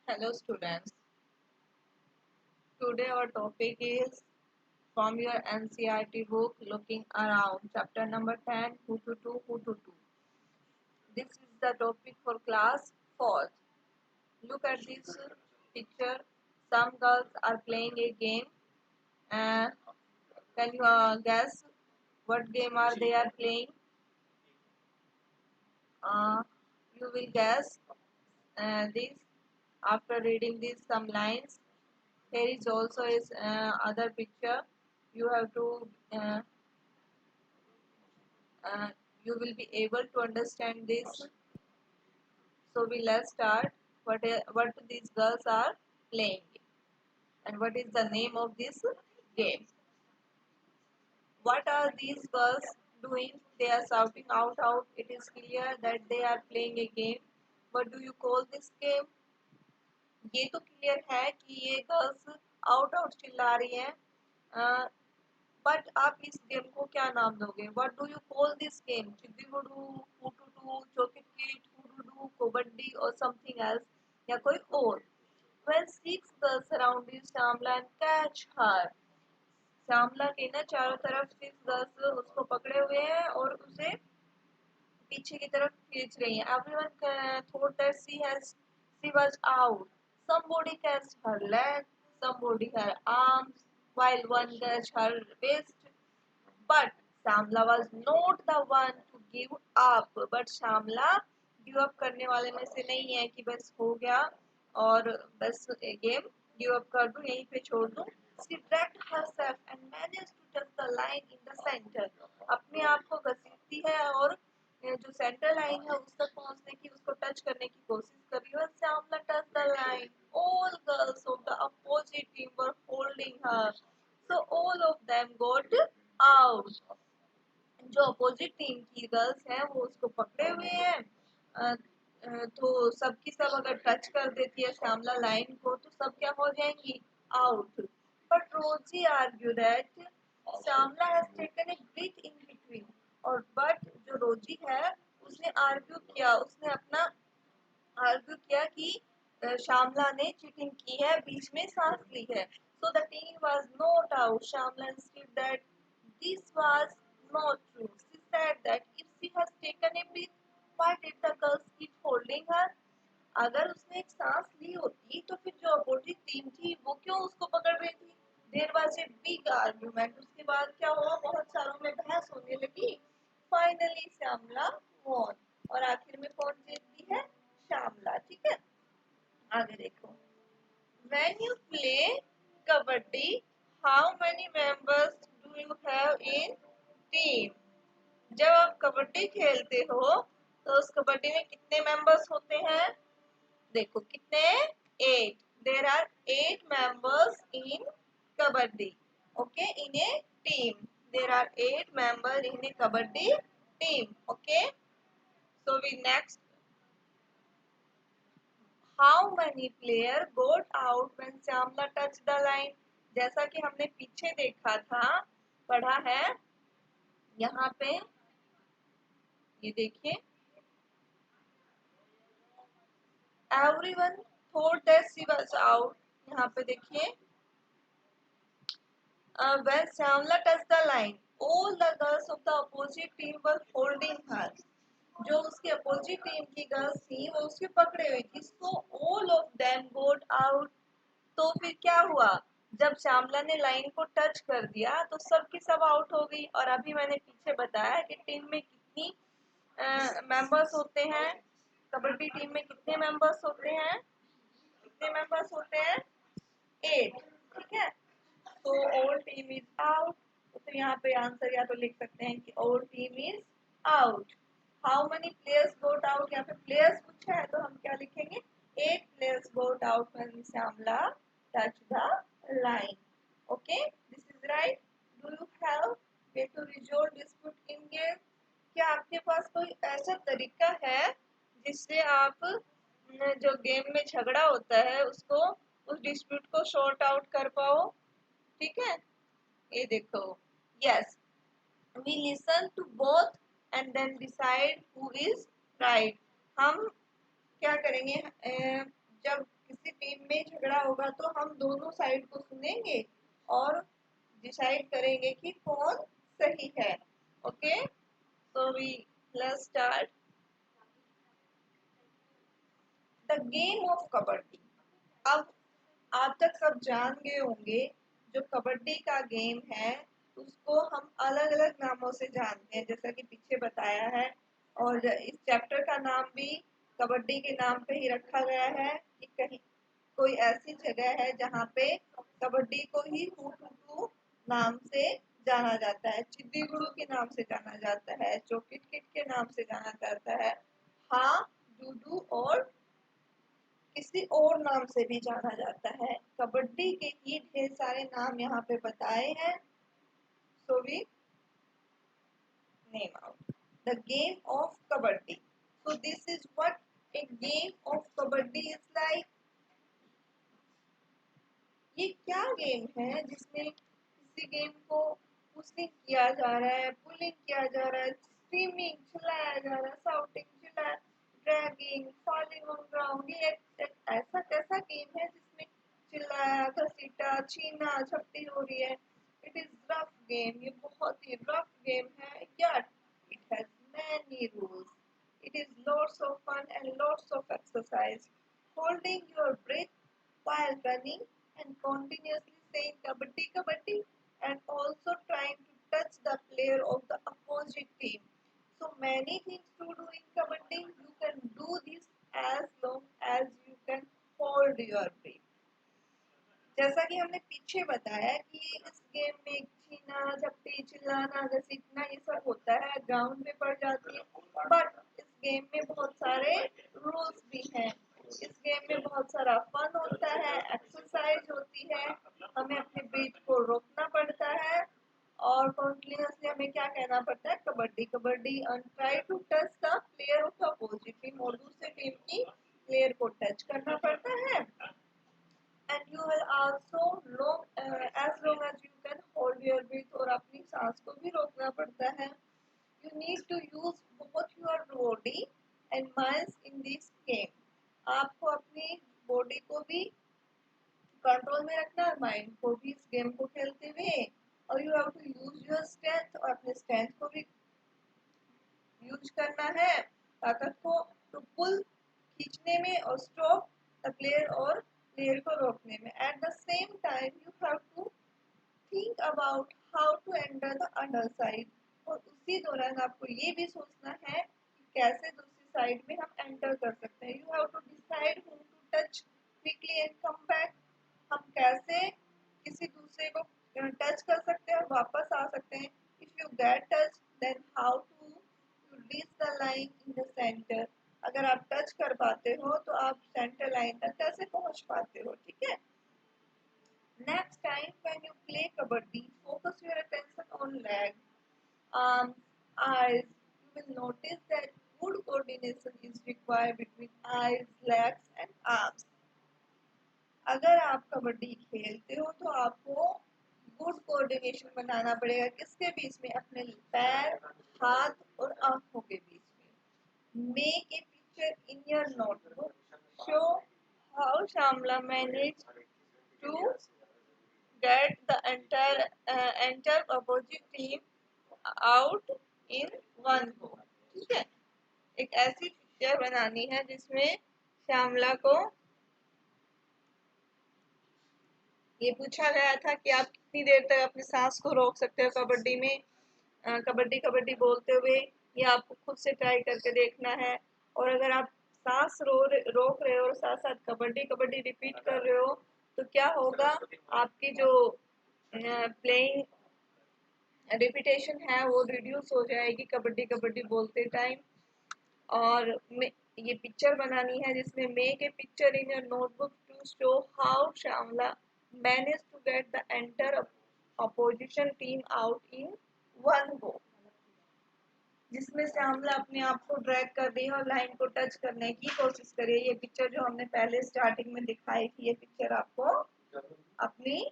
Hello students, today our topic is from your NCERT book Looking Around, chapter number 10, Who to Do, Who to Do. This is the topic for class 4th. Look at this picture. Some girls are playing a game. Uh, can you guess what game are they are playing? Uh, you will guess this after reading these some lines. Here is also is other picture. You have to uh, you will be able to understand this. So we let's start. What these girls are playing and what is the name of this game? What are these girls doing? They are shouting out. It is clear that they are playing a game. What do you call this game? ये तो clear है कि ये girls out चिल्ला रही हैं but आप इस गेम को क्या नाम दोगे? What do you call this game? चिट्टी गुडू, फूटूटू, चोकीट, फूडूडू, कबड्डी और समथिंग एल्स या कोई और? When six girls surrounded Shyamla and catch her. Shyamala के ना चारों तरफ सिक्स गर्ल्स उसको पकड़े हुए हैं और उसे पीछे की तरफ खींच रही हैं. Everyone thought that she was out. Somebody catched her leg, somebody her arms, while one catched her waist. But Shyamla was not the one to give up. But Shyamla give up करने वाले में से नहीं है कि बस हो गया और बस गेम गिव अप कर दूं, यहीं पे छोड़ दूं. She dragged herself and managed to touch the line in the center. अपने आप को घसीटती है और जो सेंटर लाइन है उस तक पहुंचने की, उसको टच करने की कोशिश कर रही है. Shyamla touched the line. All girls of the opposite team were holding her. So all of them got out. जो अपोजिट टीम की गर्ल्स हैं वो उसको पकड़े हुए हैं. तो सबकी सब अगर टच कर देती है श्यामला लाइन को तो सब क्या हो जाएंगी? Out. But Rosy argue that Shyamala has taken a break in between. और बट जो रोजी है उसने आर्ग्यू किया, उसने अपना आर्ग्यू किया कि श्यामला ने चीटिंग की है, बीच में सांस ली है. So the team was not out. Shyamla insisted that this was not true. She said that if she has taken a breath, why did the girls keep holding her? अगर उसने एक सांस ली होती तो फिर जो अपोजिट टीम थी वो क्यों उसको पकड़ रही थी? There was a big argument. उसके बाद क्या हुआ? बहुत सारों में बहस होने लगी. Finally Shyamala won. और आखिर में कौन जीतती है? श्यामला. ठीक है, आगे देखो. When you play kabaddi, how many members do you have in team? जब आप कबड्डी खेलते हो तो उस कबड्डी में कितने मेंबर्स होते हैं? देखो कितने? 8. There are 8 members in kabaddi. Okay, in a team. There are 8 members in a kabaddi team. Okay. So we next. How many players got out when Shyamla touched the line? जैसा कि हमने पीछे देखा था, पढ़ा है यहाँ पे, ये देखिए. Everyone thought that she was out. यहाँ पे देखिए. When Shyamla touched the line, all the girls of the opposite team were holding her. जो उसकी अपोजिट टीम की गर्ल्स थी वो उसके पकड़े हुई थी. So all of them got out. तो फिर क्या हुआ? जब श्यामला ने लाइन को टच कर दिया तो सब की सब आउट हो गई. और अभी मैंने पीछे बताया कि टीम में कितनी मेंबर्स होते हैं? कबड्डी टीम में कितने मेंबर्स होते हैं? कितने मेंबर्स होते हैं? 8. ठीक है, तो ऑल टीम इज आउट. तो फिर यहाँ पे आंसर या तो लिख सकते हैं कि all team is out. How many players got out? यहाँ पे प्लेयर्स पूछा है तो हम क्या लिखेंगे? 8 players got out when Shyamla touched the line. Okay, this is right. Do you have way to resolve dispute in game? क्या आपके पास कोई ऐसा तरीका है जिससे आप जो गेम में झगड़ा होता है उसको, उस डिस्प्यूट को सॉर्ट आउट कर पाओ? ठीक है, ये देखो. Yes, we listen to both and then decide who is right. हम क्या करेंगे? जब किसी टीम में झगड़ा होगा तो हम दोनों साइड को सुनेंगे और डिसाइड करेंगे कि कौन सही है. Okay, so we let's start the game of kabaddi. अब आप तक सब जान गए होंगे जो कबड्डी का गेम है उसको हम अलग अलग नामों से जानते हैं जैसा कि पीछे बताया है. और इस चैप्टर का नाम भी कबड्डी के नाम पे ही रखा गया है कि कहीं कोई ऐसी जगह है जहाँ पे कबड्डी को ही हुटुटू नाम से जाना जाता है, चिद्दी गुरु के नाम से जाना जाता है, चोकिट किट के नाम से जाना जाता है, हाँ डूडू और किसी और नाम से भी जाना जाता है. कबड्डी के ही ढेर सारे नाम यहाँ पे बताए हैं. So we name out the game of kabaddi. So this is what a game of kabaddi is like. ये क्या गेम है जिसमें किसी गेम को पुशिंग किया जा रहा है, पुलिंग किया जा रहा है, स्क्रीमिंग चिल्लाया जा रहा है, शाउटिंग चिल्ला, ड्रैगिंग, फॉलिंग ऑन ग्राउंड. ये एक ऐसा कैसा गेम है जिसमें चिल्लाया, घसीटा, छीना झपटी हो रही है. It is rough game. ये बहुत ही रफ गेम है. Yet it has many rules. It is lots of fun and lots of exercise. Holding your breath while running and continuously saying kabaddi kabaddi and also trying to touch the player of the opposite team. So many things to do in kabaddi. You can do this as long as you can hold your breath. जैसा कि हमने पीछे बताया कि इस game में छीना झपटी चिल्लाना घसीटना ये सब होता है, ग्राउंड में पड़ जाती है. बट इस गेम में बहुत सारे रूल्स भी हैं. इस गेम में बहुत सारा फन होता है, एक्सरसाइज होती है, हमें अपने ब्रीथ को रोकना पड़ता है और कॉन्टिन्यूसली हमें क्या कहना पड़ता है, kabaddi kabaddi, and try to touch the player of the opposite team. और दूसरी टीम की प्लेयर को टच करना पड़ता है. And you will also as long as you can hold your breath. और अपनी सांस को भी रोकना पड़ता है. You need to use both your body and minds in this game. आपको अपनी बॉडी को भी कंट्रोल में रखना है, माइंड को भी इस गेम को खेलते हुए. और you have to use your strength, और अपने स्ट्रेंथ को भी यूज करना है ताकत को, टू पुल खींचने में और स्टॉप द प्लेयर और प्लेयर को रोकने में. At the same time you have to think about how to enter the other side. और उसी दौरान आपको ये भी सोचना है कि कैसे दूसरी साइड में हम एंटर कर सकते हैं. You have to decide whom to touch quickly and come back. हम कैसे किसी दूसरे को टच कर सकते हैं और वापस आ सकते हैं. If you get touch then how to reach the line in the centre. अगर आप टच कर पाते हो तो आप सेंटर लाइन तक कैसे पहुंच पाते हो. ठीक है. Next time when you play kabaddi, focus your attention on leg, arms, eyes. You will notice that good coordination is required between eyes, legs and arms. अगर आप कबड्डी खेलते हो तो आपको गुड कोऑर्डिनेशन बनाना पड़ेगा. किसके बीच में? अपने पैर, हाथ और आंखों के बीच में. Make a picture in your notebook. Show how Shamla managed to get the entire opposite team out in one go. ठीक है. एक ऐसी पिक्चर बनानी है जिसमें श्यामला को ये पूछा गया था कि आप कितनी देर तक अपनी सांस को रोक सकते हो कबड्डी में. कबड्डी कबड्डी बोलते हुए ये आपको खुद से ट्राई करके देखना है. और अगर आप सांस रोक रहे हो और साथ साथ कबड्डी कबड्डी रिपीट कर रहे हो तो क्या होगा, आपकी जो प्लेइंग रिपीटेशन है वो रिड्यूस हो जाएगी कबड्डी कबड्डी बोलते टाइम. और ये पिक्चर बनानी है जिसमें make a picture in your notebook to show how Shyamala manage to get the enter opposition team out in one go. जिसमें श्यामला अपने आप को ड्रैग कर रही है और लाइन को टच करने की कोशिश कर रही है. ये पिक्चर जो हमने पहले स्टार्टिंग में दिखाई थी, ये पिक्चर आपको अपनी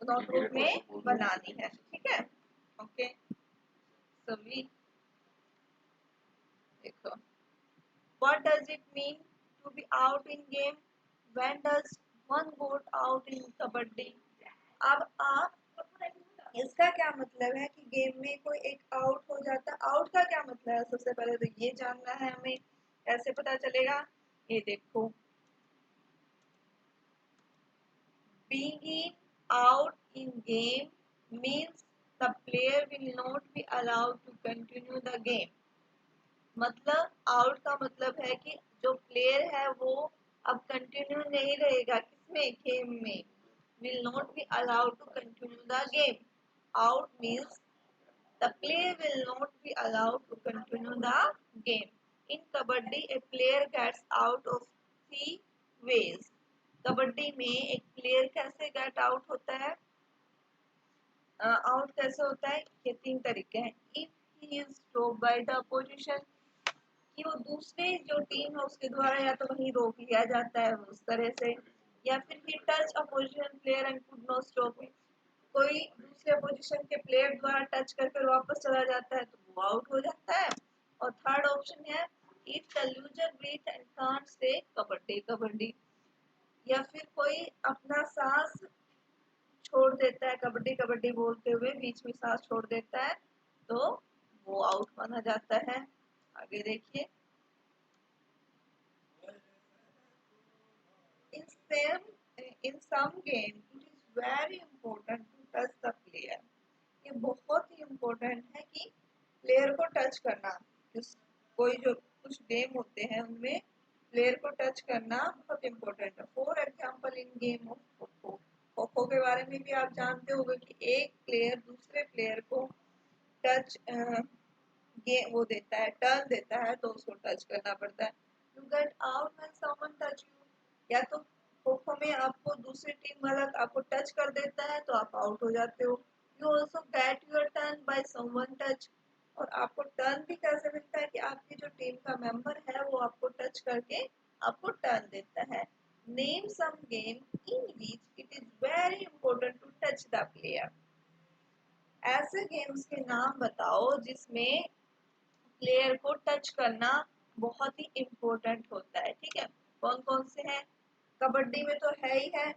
नोटबुक में बनानी है. ठीक है. ओके. सभी देखो, what does it mean to be out in game? When does one got out in kabaddi? अब आप इसका क्या मतलब है कि गेम में कोई एक आउट हो जाता है। आउट का क्या मतलब है? सबसे पहले तो ये जानना है हमें। कैसे पता चलेगा? ये देखो, being out in game means the player will not be allowed to continue the game। मतलब आउट का मतलब है कि जो प्लेयर है वो अब कंटिन्यू नहीं रहेगा किसमें? गेम में। Will not be allowed to continue the game. Out means the player will not be allowed to continue the game. In kabaddi a player gets out of 3 ways. Kabaddi में एक प्लेयर कैसे गेट आउट होता है? Out कैसे होता है? ये 3 तरीके हैं। If he is stopped by the opposition, कि वो दूसरे जो टीम है उसके द्वारा या तो वहीं रोक लिया जाता है उस तरह से, या फिर he touch opposition player and could not stop it, कोई दूसरे अपोजिशन के प्लेयर द्वारा टच करके वापस चला जाता है तो वो आउट हो जाता है। और थर्ड ऑप्शन है if the loser breath and can't say kabaddi kabaddi, या फिर कोई अपना सांस छोड़ देता है कबड्डी कबड्डी बोलते हुए, बीच में सांस छोड़ देता है तो वो आउट माना जाता है। आगे देखिए, in some in some game it is very important to touch the player। ये बहुत ही इम्पोर्टेंट है कि प्लेयर को टच करना। कोई जो कुछ गेम होते हैं उनमें प्लेयर को टच करना बहुत इम्पोर्टेंट है। For example in game of kho kho, kho kho के बारे में भी आप जानते होंगे कि एक प्लेयर दूसरे प्लेयर को टच वो देता है, टर्न देता है तो उसको टच करना पड़ता है। You get out when someone touch you, या तो खो खो में आपको दूसरी टीम वाला आपको टच कर देता है तो आप आउट हो जाते हो। You also get your turn by someone touch, और आपको टर्न भी कैसे मिलता है कि आपकी जो टीम का मेंबर है वो आपको टच करके आपको टर्न देता है। Name some game in which it is very important to touch the player. ऐसे गेम्स के नाम बताओ जिसमें प्लेयर को टच करना बहुत ही इम्पोर्टेंट होता है। ठीक है, कौन कौन से हैं? कबड्डी में तो है ही है,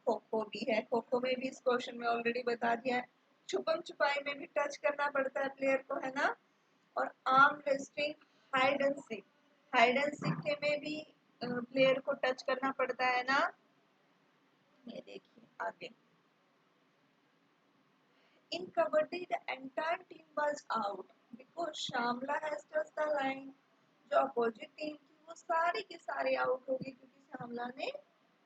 खो खो भी है, खो खो में भी इस क्वेश्चन में ऑलरेडी बता दिया है। छुपम छुपाई में भी टच करना पड़ता है प्लेयर को, है ना। और arm wrestling, hide and seek, hide and seek में भी प्लेयर को टच करना पड़ता है ना। ये देखिए आगे, in kabaddi the entire team was out because Shamla has touched the line। जो अपोजिट टीम थी वो सारी की सारी आउट हो गई क्योंकि श्यामला ने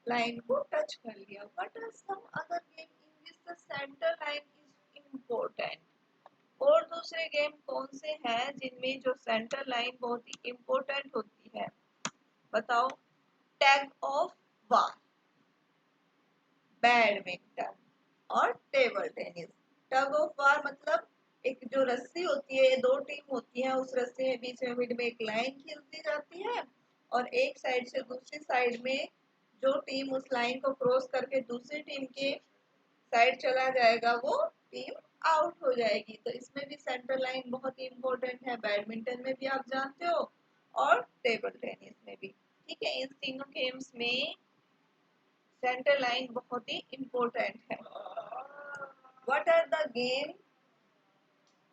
लाइन को टच कर लिया। But some other game in which the centre line is important. और दूसरे गेम कौन से हैं जिनमें जो सेंटर लाइन बहुत ही इम्पोर्टेंट होती है? बताओ। टैग ऑफ वार, बैडमिंटन और table tennis. Tug of war मतलब एक जो रस्सी होती है, दो टीम होती है, उस रस्सी में बीच में मिड में एक लाइन खींचती जाती है और एक साइड से दूसरी साइड में जो टीम उस लाइन को क्रॉस करके दूसरी टीम के साइड चला जाएगा वो टीम आउट हो जाएगी। तो इसमें भी सेंटर लाइन बहुत ही इंपॉर्टेंट है। बैडमिंटन में भी आप जानते हो और टेबल टेनिस में भी। ठीक है, इन तीनों गेम्स में सेंटर लाइन बहुत ही इम्पोर्टेंट है। What are the game?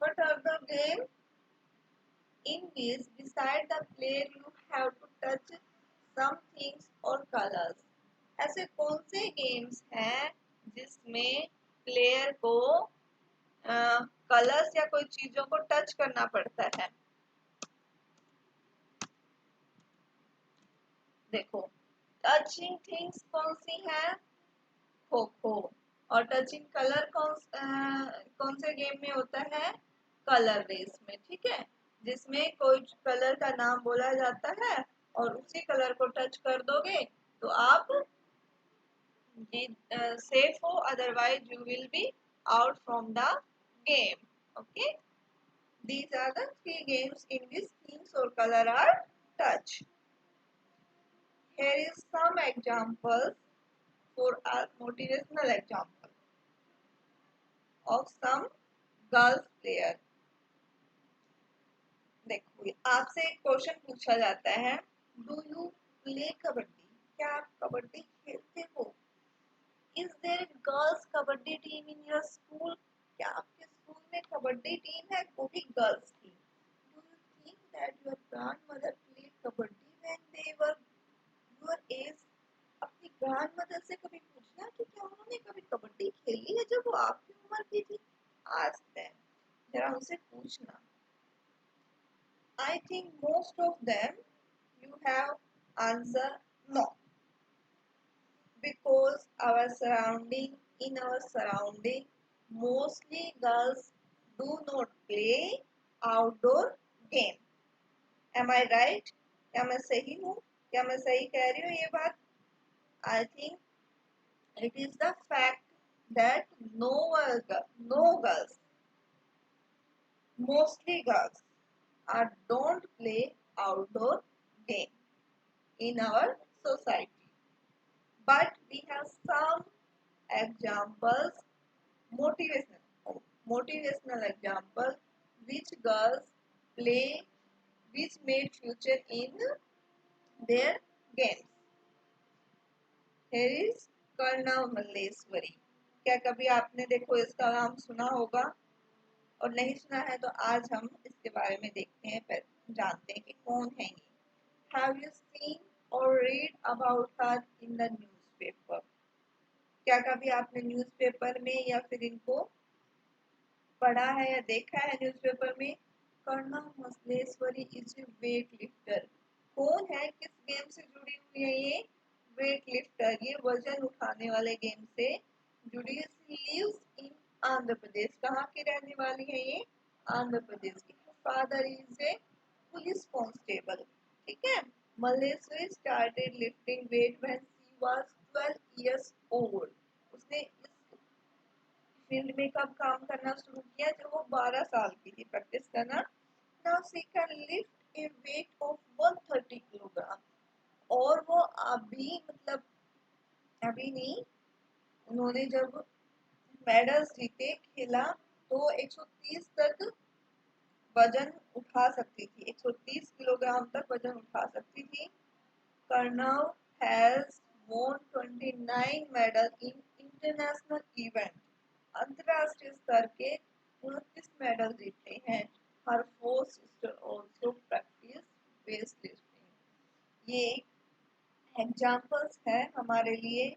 What are the game in which beside the player you have to touch some things or colors? ऐसे कौन से गेम्स हैं जिसमें प्लेयर को कलर्स या कोई चीजों को टच करना पड़ता है? देखो, टचिंग थिंग्स कौन सी है? खो खो। और टचिंग कलर कौन से गेम में होता है? कलर रेस में। ठीक है, जिसमें कोई कलर का नाम बोला जाता है और उसी कलर को टच कर दोगे तो आप सेफ हो, otherwise you will be out from the game. Okay, these are the three games in which things or color are touched। Here is some examples for a motivational example of some girls player। देखो, आपसे एक question पूछा जाता है, do you play kabaddi, क्या आप कबड्डी खेलते हो? Is there girls kabaddi team in your school? क्या आपके स्कूल में कबड्डी टीम है, वो भी गर्ल्स की? Do you think that your grandmother play kabaddi when they were your age? अपनी ग्रैंडमदर से कभी पूछना कि क्या उन्होंने कभी कबड्डी खेली है जब वो आपकी उम्र की थी? आज देम, जरा उनसे पूछना। I think most of them you have answer no, because our surrounding mostly girls do not play outdoor game. Am I right? क्या मैं सही हूँ? क्या मैं सही कह रही हूँ ये बात? I think it is the fact that no girls, mostly girls, don't play outdoor game in our society. But we have some examples, motivational example, which girls play, which made future in their games. Here is Karnav Malleswari. क्या कभी आपने देखो इसका नाम सुना होगा? और नहीं सुना है तो आज हम इसके बारे में देखते हैं, जानते हैं कि कौन है ये। Have you seen or read about her in the newspaper? क्या कभी आपने न्यूज़पेपर में या फिर इनको पढ़ा है या देखा है न्यूज़पेपर में? Karnav Malleswari is a weight lifter. कौन है, किस गेम से जुड़ी हुई है ये? वेट लिफ्टर, ये वजन उठाने वाले गेम से जुड़ी है। Lives in Andhra Pradesh. कहाँ की रहने वाली है ये? आंध्र प्रदेश की। Father is a police constable. ठीक है। Malleswari started lifting wait when she was 12 years old। उसने इस फील्ड में कब काम करना शुरू किया? जब वो 12 साल की थी, प्रैक्टिस करना। Now she can lift A weight of 130 kilogram. और वो अभी मतलब अभी नहीं, उन्होंने जब मेडल्स जीते, खेला, तो 130 तक वजन उठा सकती थी, 130 किलोग्राम तक वजन उठा सकती थी। Karnav has won 29 medal in international event. अंतरराष्ट्रीय स्तर के 29 मेडल जीते हैं। Her four sister also practice weight lifting. ये एग्जांपल्स है हमारे लिए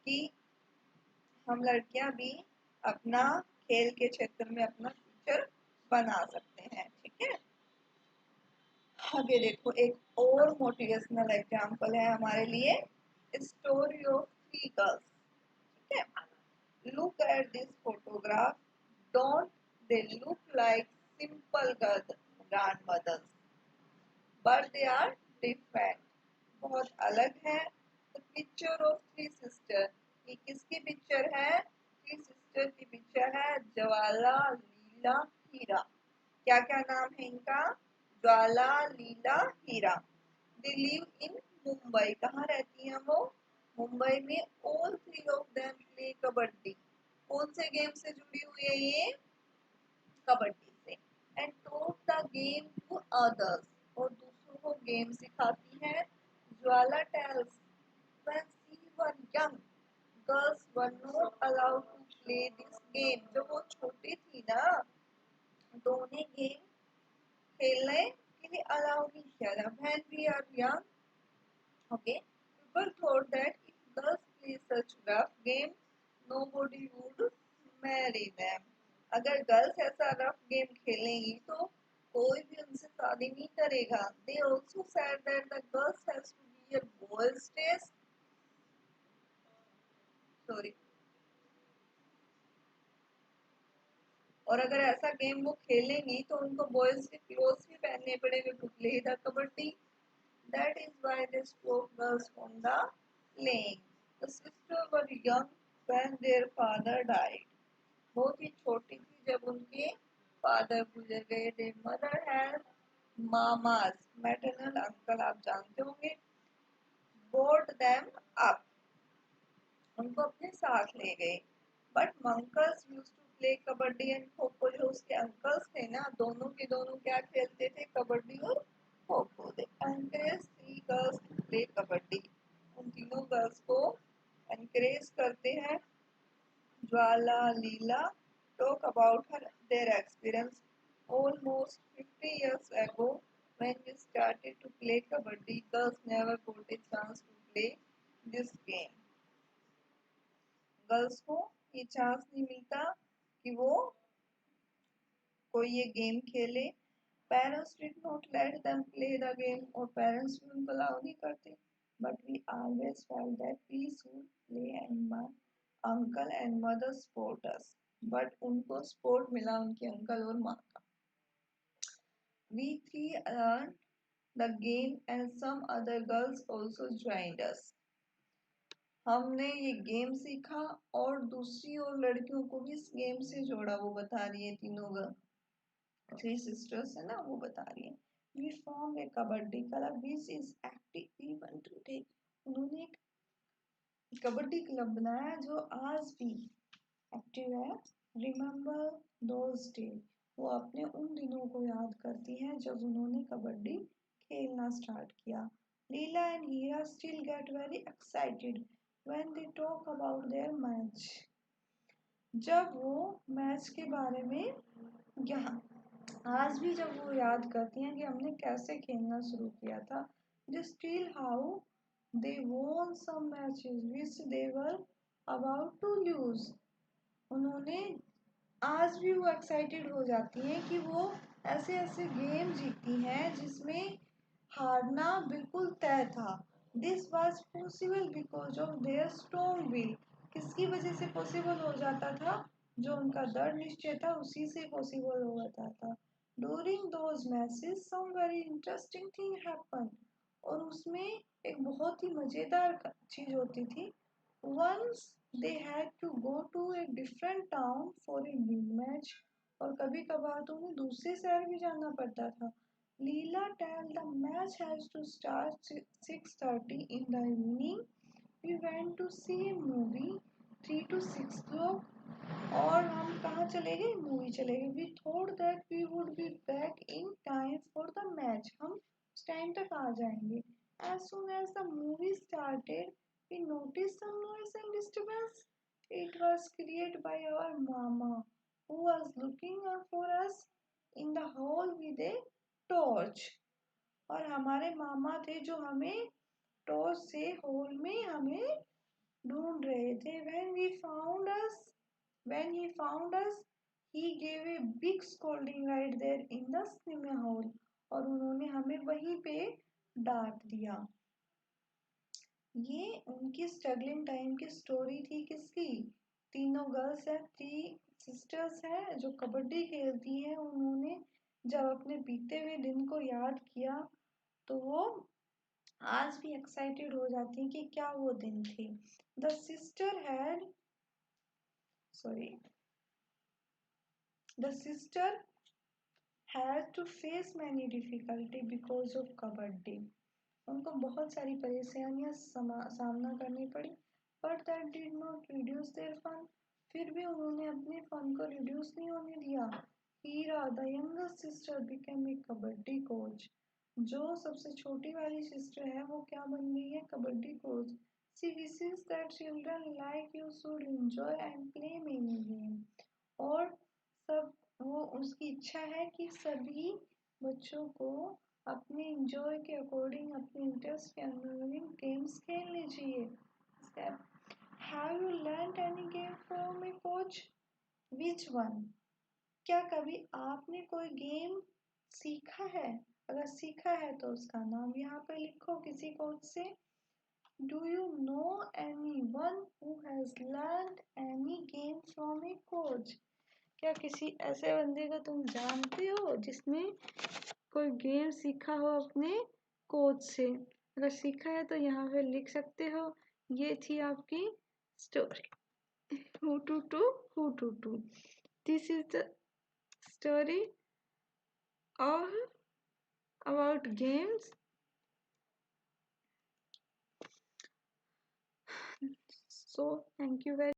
कि हम लड़कियां भी अपना खेल के क्षेत्र में अपना फ्यूचर बना सकते हैं। ठीक है। आगे देखो, एक और मोटिवेशनल एग्जांपल है हमारे लिए, स्टोरी ऑफ थ्री गर्ल्स। ठीक है। Look at this photograph, don't they look like simple grandmothers, but they are different. बहुत अलग है। The picture of three sister, ये किसकी पिक्चर है? थ्री सिस्टर की पिक्चर है। ज्वाला, लीला, हीरा। क्या क्या नाम है इनका? Jwala, Leela, Heera. They live in Mumbai. कहाँ रहती हैं वो? मुंबई में। All three of them play kabaddi. कौन से गेम से जुड़ी हुई है ये? कबड्डी से। And taught the game to others, और दूसरों को गेम सिखाती है। Jwala tells when she were young, girls were not allowed to play this game. जब वो छोटी थी ना, तो उन्हें गेम खेलने के लिए अलाउ नहीं किया था। When we are young, okay, people thought that if girls play such rough games, nobody would marry them. अगर गर्ल्स ऐसा रफ गेम खेलेंगी तो कोई भी उनसे शादी नहीं करेगा। They also said that the girls has to be a boys' dress. Sorry. और अगर ऐसा गेम वो खेलेंगी तो उनको बॉयज के क्लोथ्स भी पहनने पड़ेंगे to play the kabaddi. That is why they stopped girls from the playing. The sisters were young when their father died. बहुत ही छोटी थी जब उनके फादर गुजर गए। Their mother had mamas, maternal uncle, आप जानते होंगे, brought them up, उनको अपने साथ ले गए। But uncles used to play kabaddi and kho kho. जो उसके अंकल्स थे ना, दोनों के दोनों क्या खेलते थे? कबड्डी और kho kho. They encourage three girls to play kabaddi. उन तीनों गर्ल्स को encourage करते हैं. Jwala, Leela talk about their experience. Almost 50 years ago, when we started to play kabaddi, girls never got a chance to play this game. Girls को ये chance नहीं मिलता कि वो कोई ये गेम खेले. Parents did not let them play the game, और पेरेंट्स भी उनको अलाउ नहीं करते. But we always felt that we should play and my uncle and mother support us. But उनको सपोर्ट मिला उनके अंकल और माँ का. We three learn the game and some other girls also joined us. हमने ये गेम सीखा और दूसरी और लड़कियों को भी इस गेम से जोड़ा. वो बता रही है तीनों 3 सिस्टर्स है ना, वो बता रही है. We form a kabaddi club which is active even today. उन्होंने एक कबड्डी क्लब बनाया जो आज भी एक्टिव है. Remember those day. वो अपने उन दिनों को याद करती हैं जब उन्होंने कबड्डी खेलना स्टार्ट किया. Leela and Heera still get very excited when they talk about their match. जब वो मैच के बारे में यहाँ आज भी जब वो याद करती हैं कि हमने कैसे खेलना शुरू किया था. they still how they won some matches which they were about to lose. उन्होंने आज भी वो एक्साइटेड हो जाती हैं कि वो ऐसे ऐसे गेम जीती हैं जिसमें हारना बिल्कुल तय था. This was possible because of their strong will. किसकी वजह से पॉसिबल हो जाता था? जो उनका दृढ़ निश्चय था उसी से पॉसिबल हो जाता था. During those matches some very interesting thing happen. और उसमें एक बहुत ही मज़ेदार चीज़ होती थी. Once they had to go to a different town for a big match. और कभी कभार तो उन्हें दूसरे शहर भी जाना पड़ता था. Leela tell the match has to start 6:30 in the evening. We went to see a movie 3 to 6 o'clock. और हम कहाँ चले गए? मूवी चले गए. We thought that we would be back in time for the match. हम उस time तक आ जाएंगे. As soon as the movie started, we noticed some noise and disturbance. It was created by our mama, who was looking for us in the hall with a torch. और हमारे मामा थे जो हमें torch से hall में हमें ढूंढ रहे थे. when he found us he gave a big scolding right there in the cinema hall. और उन्होंने हमें वहीं पे डांट दिया. ये उनकी स्ट्रगलिंग टाइम की स्टोरी थी. किसकी? तीनों गर्ल्स है, 3 सिस्टर्स हैं जो कबड्डी खेलती हैं. उन्होंने जब अपने बीते हुए दिन को याद किया तो वो आज भी एक्साइटेड हो जाती हैं कि क्या वो दिन थे. The sister had to face many difficulty because of kabaddi. उनको बहुत सारी परेशानियां सामना करनी पड़ी. But that did not reduce their fun. फिर भी उन्होंने अपने फन को रिड्यूस नहीं होने दिया. Heera the younger sister became a kabaddi coach. जो सबसे छोटी वाली सिस्टर है वो क्या बन गई है? Kabaddi coach. She wishes that children like you should enjoy and play many game. और सब वो उसकी इच्छा है कि सभी बच्चों को अपने इंजॉय के अकॉर्डिंग अपने इंटरेस्ट के अनुरूप गेम्स खेलने चाहिए. Have you learn any game from A coach? Which one? क्या कभी आपने कोई गेम सीखा है? अगर सीखा है तो उसका नाम यहाँ पे लिखो किसी कोच से. Do you know any one who has learned any game from A coach? क्या किसी ऐसे बंदे को तुम जानते हो जिसने कोई गेम सीखा हो अपने कोच से? अगर सीखा है तो यहाँ पे लिख सकते हो. ये थी आपकी story. Who to two. This is the story of about games. So thank you very